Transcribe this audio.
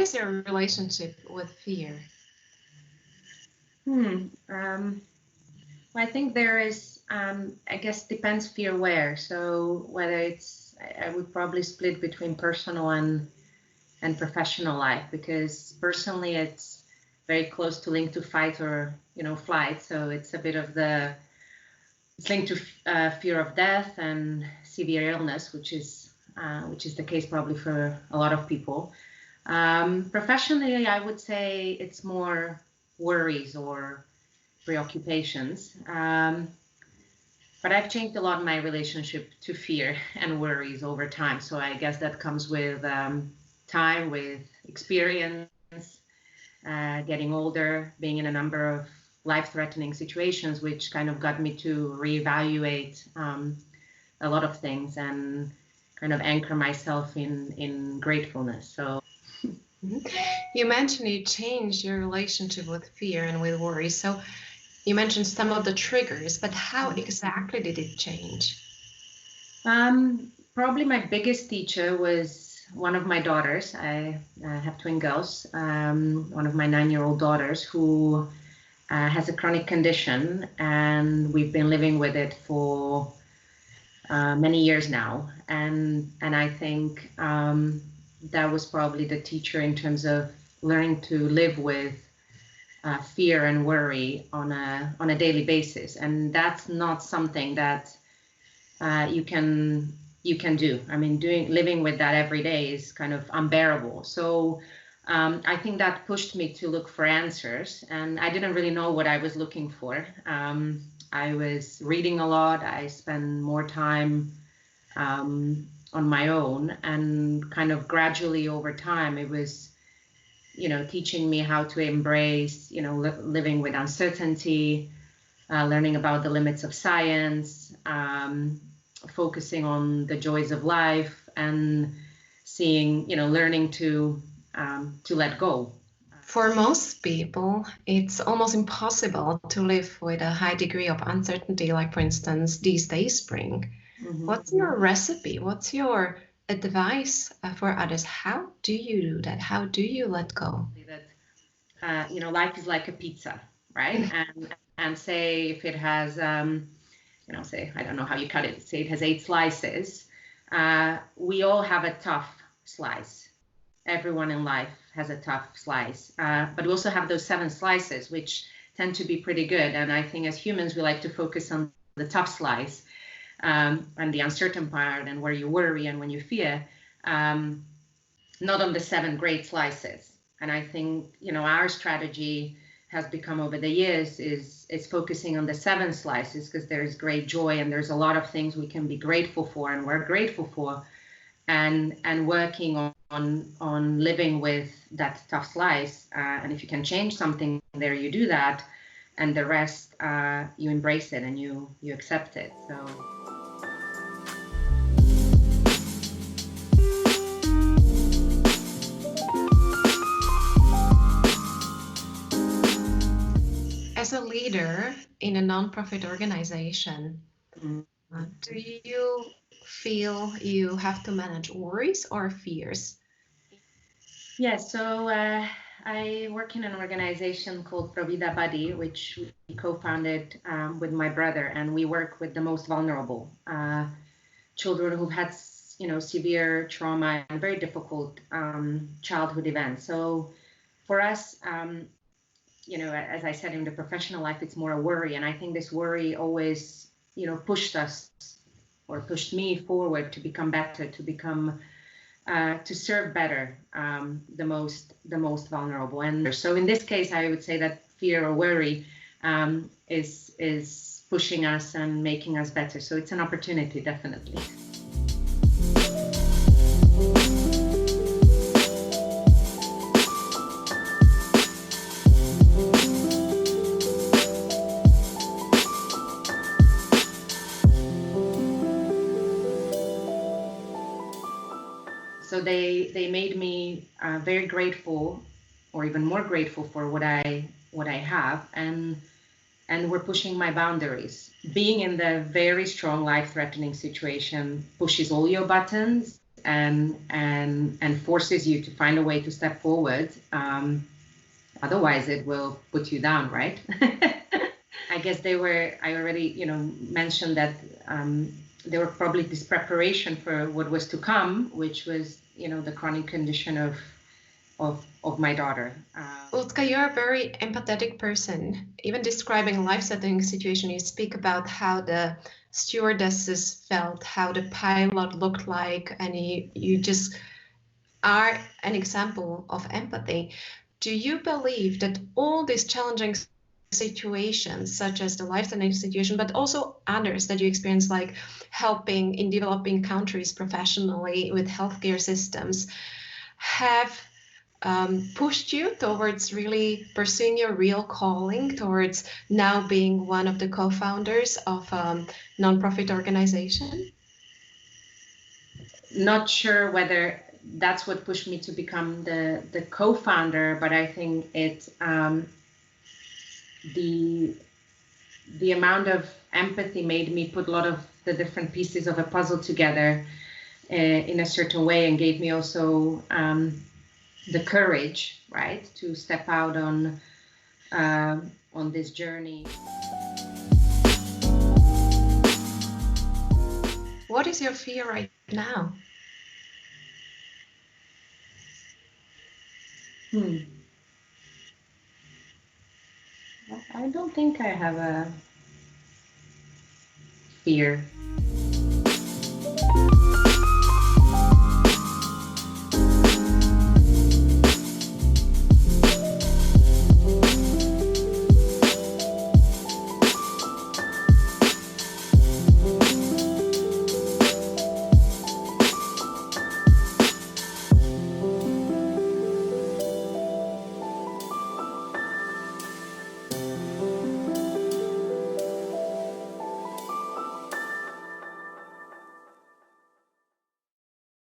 what is your relationship with fear? I think there is, I guess, depends fear where. So whether it's, I would probably split between personal and professional life, because personally it's very close to linked to fight or, flight. So it's a bit of it's linked to fear of death and severe illness, which is the case probably for a lot of people. Professionally, I would say it's more worries or preoccupations. But I've changed a lot in my relationship to fear and worries over time. So I guess that comes with time, with experience, getting older, being in a number of life-threatening situations, which kind of got me to reevaluate a lot of things and kind of anchor myself in gratefulness. So you mentioned you changed your relationship with fear and with worry. So you mentioned some of the triggers, but how exactly did it change? Probably my biggest teacher was one of my daughters. I have twin girls. One of my 9-year-old daughters who has a chronic condition, and we've been living with it for many years now. And I think that was probably the teacher in terms of learning to live with fear and worry on a daily basis. And that's not something that you can do. I mean, living with that every day is kind of unbearable. So I think that pushed me to look for answers, and I didn't really know what I was looking for. I was reading a lot. I spent more time on my own, and kind of gradually over time, it was, teaching me how to embrace, living with uncertainty, learning about the limits of science, focusing on the joys of life, and seeing, learning to let go. For most people, it's almost impossible to live with a high degree of uncertainty, like, for instance, these days bring. Mm-hmm. What's your recipe? What's your advice for others? How do you do that? How do you let go? That, life is like a pizza, right? and say if it has, say, I don't know how you cut it, say it has 8 slices, we all have a tough slice. Everyone in life has a tough slice, but we also have those 7 slices, which tend to be pretty good. And I think as humans, we like to focus on the tough slice and the uncertain part, and where you worry and when you fear, not on the 7 great slices. And I think, our strategy has become over the years is focusing on the 7 slices, because there's great joy and there's a lot of things we can be grateful for and we're grateful for, and working on living with that tough slice. And if you can change something there, you do that, and the rest, you embrace it and you accept it. So. As a leader in a nonprofit organization, do you feel you have to manage worries or fears? Yeah, so I work in an organization called Provida Buddy, which we co-founded with my brother, and we work with the most vulnerable children who've had, severe trauma and very difficult childhood events. So for us, as I said, in the professional life, it's more a worry. And I think this worry always, pushed me forward to become better, to serve better the most vulnerable. And so in this case, I would say that fear or worry is pushing us and making us better. So it's an opportunity, definitely. So they made me very grateful, or even more grateful for what I have, and we're pushing my boundaries. Being in the very strong life-threatening situation pushes all your buttons, and forces you to find a way to step forward. Otherwise, it will put you down, right? I guess I already, mentioned that they were probably this preparation for what was to come, which was, the chronic condition of my daughter. Ultka, you're a very empathetic person. Even describing a life-threatening situation, you speak about how the stewardesses felt, how the pilot looked like, and you just are an example of empathy. Do you believe that all these challenging situations, such as the life-threatening situation, but also others that you experience, like helping in developing countries professionally with healthcare systems, have pushed you towards really pursuing your real calling, towards now being one of the co-founders of a nonprofit organization? Not sure whether that's what pushed me to become the co-founder, but I think the amount of empathy made me put a lot of the different pieces of a puzzle together in a certain way, and gave me also the courage, right, to step out on this journey. What is your fear right now? I don't think I have a fear.